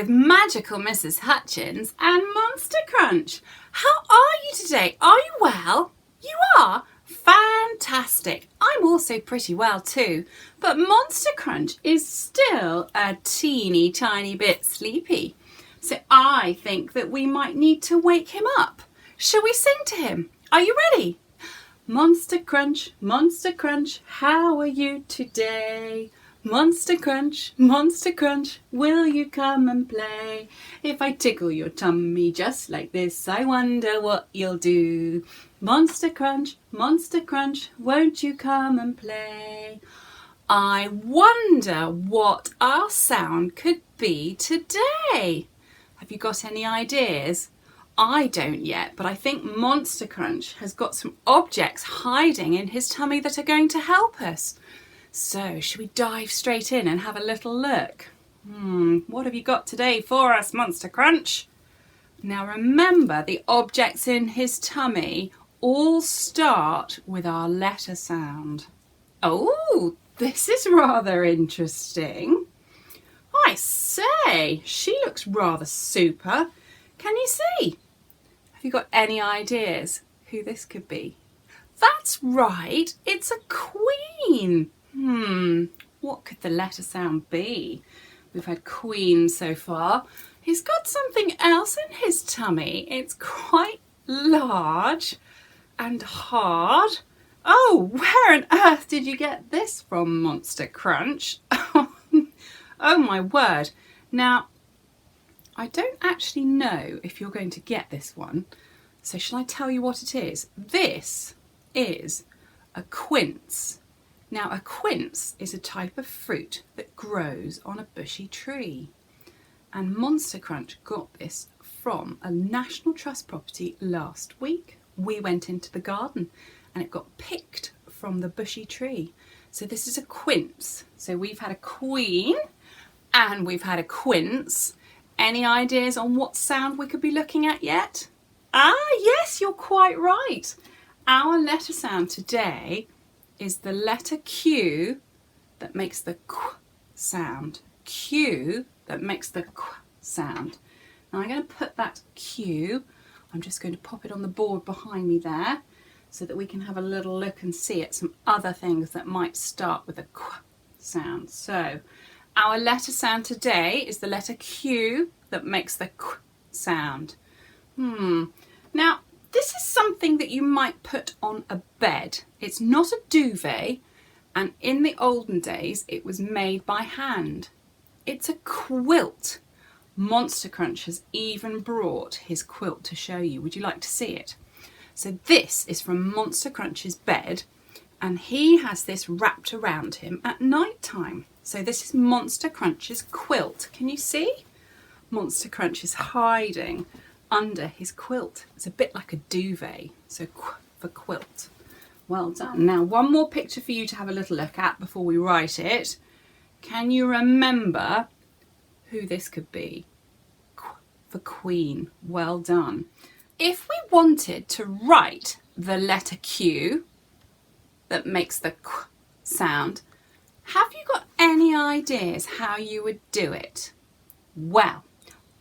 with magical Mrs. Hutchins and Monster Crunch. How are you today? Are you well? You are? Fantastic. I'm also pretty well too, but Monster Crunch is still a teeny tiny bit sleepy. So I think that we might need to wake him up. Shall we sing to him? Are you ready? Monster Crunch, how are you today? Monster Crunch, will you come and play? If I tickle your tummy just like this, I wonder what you'll do. Monster Crunch, won't you come and play? I wonder what our sound could be today. Have you got any ideas? I don't yet, but I think Monster Crunch has got some objects hiding in his tummy that are going to help us. So, should we dive straight in and have a little look? What have you got today for us, Monster Crunch? Now remember, the objects in his tummy all start with our letter sound. Oh, this is rather interesting. I say, she looks rather super. Can you see? Have you got any ideas who this could be? That's right, it's a queen. What could the letter sound be? We've had queen so far. He's got something else in his tummy. It's quite large and hard. Oh, where on earth did you get this from, Monster Crunch? Oh my word. Now, I don't actually know if you're going to get this one, so shall I tell you what it is? This is a quince. Now, a quince is a type of fruit that grows on a bushy tree. And Monster Crunch got this from a National Trust property last week. We went into the garden and it got picked from the bushy tree. So this is a quince. So we've had a queen and we've had a quince. Any ideas on what sound we could be looking at yet? Yes, you're quite right. Our letter sound today is the letter Q that makes the Q sound. Q that makes the Q sound. Now I'm going to put that Q, I'm just going to pop it on the board behind me there so that we can have a little look and see at some other things that might start with a Q sound. So our letter sound today is the letter Q that makes the Q sound. Now, this is something that you might put on a bed. It's not a duvet, and in the olden days, it was made by hand. It's a quilt. Monster Crunch has even brought his quilt to show you. Would you like to see it? So this is from Monster Crunch's bed, and he has this wrapped around him at night time. So this is Monster Crunch's quilt. Can you see? Monster Crunch is hiding under his quilt. It's a bit like a duvet, so for quilt. Well done. Now one more picture for you to have a little look at before we write it. Can you remember who this could be? For queen. Well done. If we wanted to write the letter Q that makes the Q sound, have you got any ideas how you would do it? Well,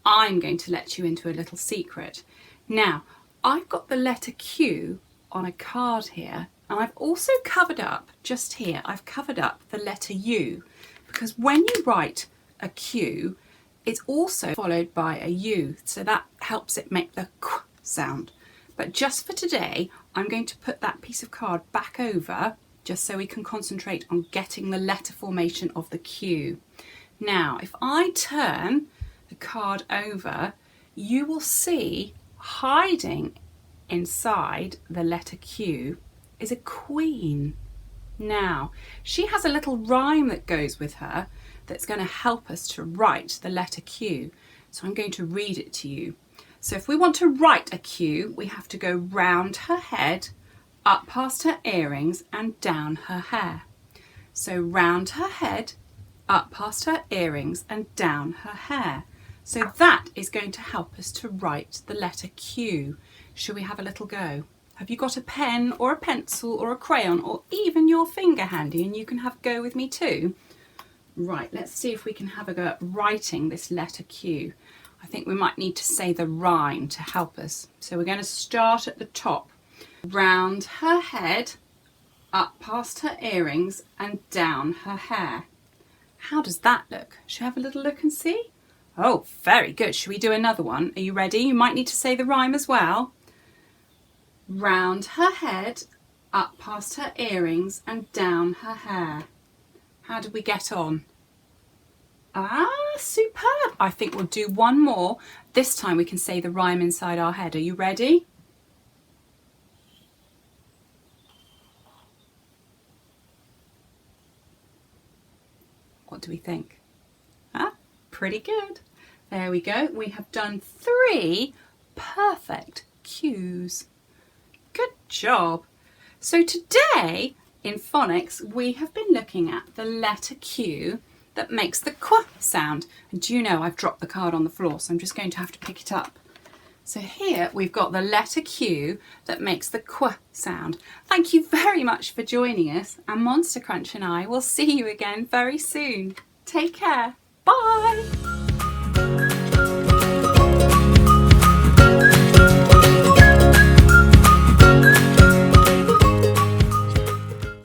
I'm going to let you into a little secret. Now, I've got the letter Q on a card here, and I've also covered up, just here, I've covered up the letter U, because when you write a Q, it's also followed by a U, so that helps it make the Q sound. But just for today, I'm going to put that piece of card back over, just so we can concentrate on getting the letter formation of the Q. Now, if I turn the card over, you will see hiding inside the letter Q is a queen. Now, she has a little rhyme that goes with her that's going to help us to write the letter Q. So I'm going to read it to you. So if we want to write a Q, we have to go round her head, up past her earrings and down her hair. So round her head, up past her earrings and down her hair. So that is going to help us to write the letter Q. Shall we have a little go? Have you got a pen or a pencil or a crayon or even your finger handy, and you can have a go with me too? Right, let's see if we can have a go at writing this letter Q. I think we might need to say the rhyme to help us. So we're going to start at the top. Round her head, up past her earrings and down her hair. How does that look? Should we have a little look and see? Oh, very good. Should we do another one? Are you ready? You might need to say the rhyme as well. Round her head, up past her earrings and down her hair. How did we get on? Ah, superb. I think we'll do one more. This time we can say the rhyme inside our head. Are you ready? What do we think? Ah, pretty good. There we go. We have done 3 perfect Qs. Good job. So today in phonics we have been looking at the letter Q that makes the qu sound. And do you know I've dropped the card on the floor, so I'm just going to have to pick it up. So here we've got the letter Q that makes the qu sound. Thank you very much for joining us, and Monster Crunch and I will see you again very soon. Take care. Bye.